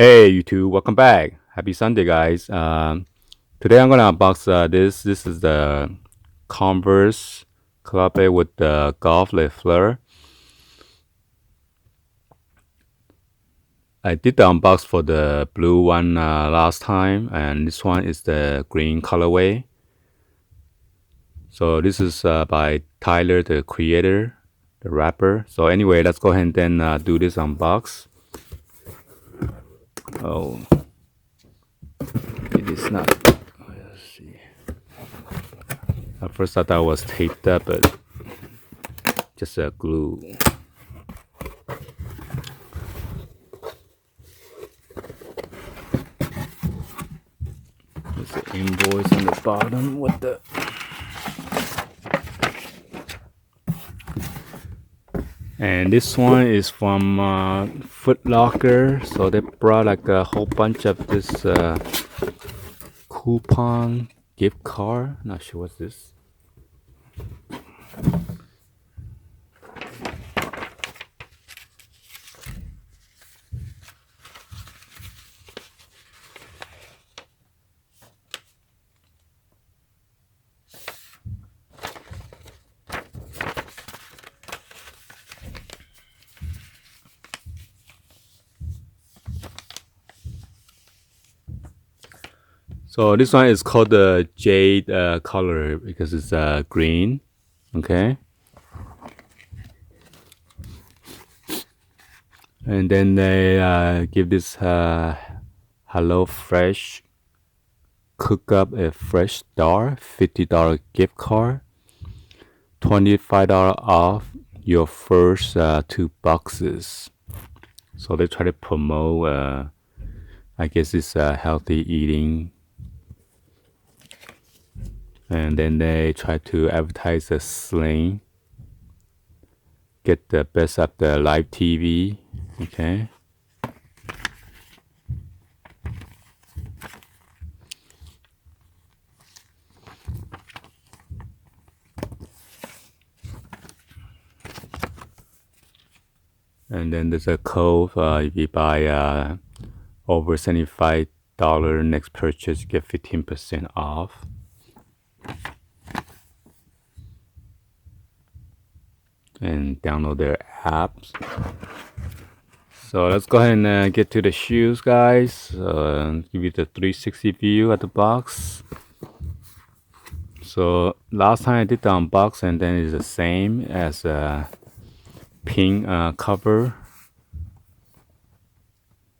Hey YouTube, welcome back. Happy Sunday, guys. Today I'm gonna unbox this. This is the Converse collab with the Golf Le FLEUR. I did the unbox for the blue one last time, and this one is the green colorway. So this is by Tyler, the creator, the rapper. So anyway, let's go ahead and then do this unbox. Oh, it is not. Let's see. At first I thought it was taped up, but just a glue. There's the invoice on the bottom. What the? And this one is from Foot Locker. So they brought like a whole bunch of this coupon gift card. Not sure what's this. So this one is called the Jade color because it's green. Okay. And then they give this Hello Fresh cook up a fresh start $50 gift card, $25 off your first 2 boxes. So they try to promote I guess it's healthy eating, and then they try to advertise the sling, get the best of the live TV. Okay. And then there's a code if you buy over $75 next purchase, you get 15% off. And download their apps. So let's go ahead and get to the shoes, guys. Give you the 360 view at the box. So last time I did the unbox, and then it's the same as pink cover.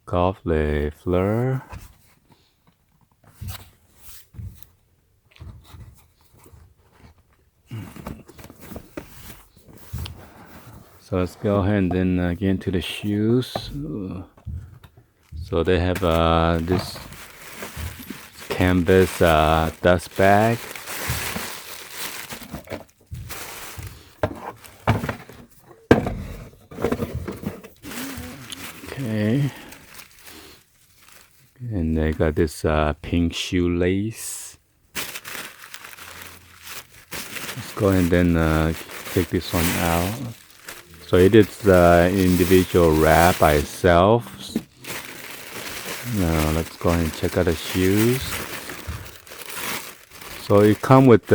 Golf Le FLEUR. So let's go ahead and then get into the shoes. So they have this canvas dust bag. Okay. And they got this pink shoelace. Let's go ahead and then take this one out. So it is individual wrap by itself. Now let's go ahead and check out the shoes. So it comes with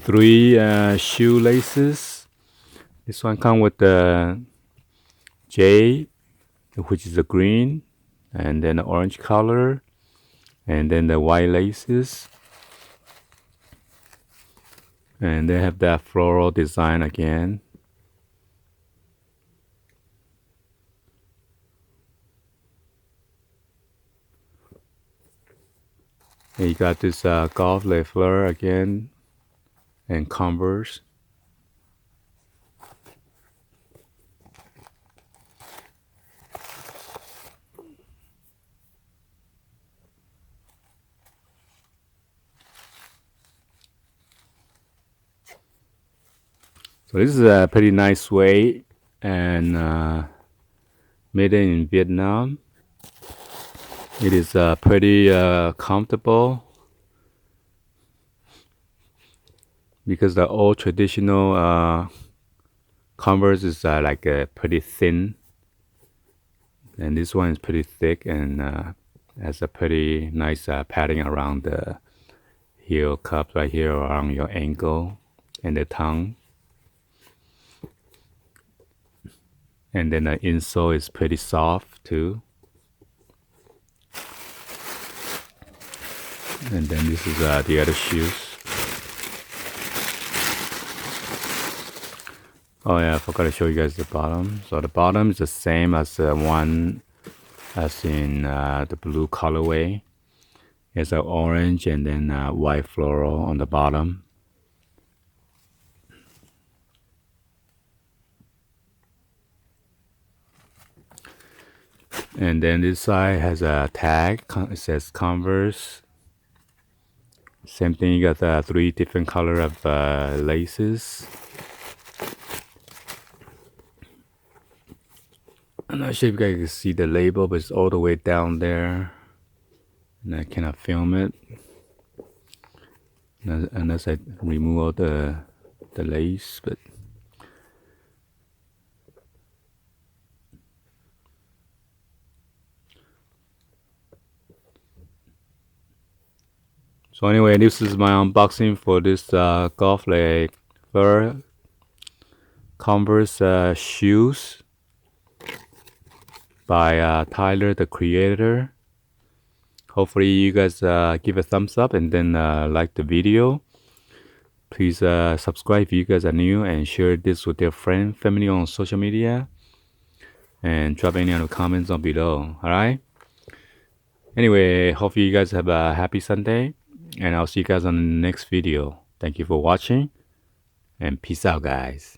3 shoelaces. This one comes with the Jade, which is the green, and then the orange color, and then the white laces. And they have that floral design again. And you got this Golf Le FLEUR again, and Converse. So this is a pretty nice way, and made in Vietnam. It is pretty comfortable because the old traditional Converse is like pretty thin. And this one is pretty thick and has a pretty nice padding around the heel cup right here around your ankle and the tongue. And then the insole is pretty soft too. And then this is the other shoes. Oh yeah, I forgot to show you guys the bottom. So the bottom is the same as the one as in the blue colorway. It's an orange and then white floral on the bottom. And then this side has a tag. It says Converse. Same thing, you got 3 different color of laces. I'm not sure if you guys can see the label, but it's all the way down there. And I cannot film it unless I remove all the lace. But so anyway, this is my unboxing for this golf leg FLEUR Converse shoes by Tyler, the creator. Hopefully you guys give a thumbs up and then like the video. Please subscribe if you guys are new and share this with your friend, family on social media. And drop any other comments on below, alright? Anyway, hope you guys have a happy Sunday. And I'll see you guys on the next video. Thank you for watching. And peace out, guys.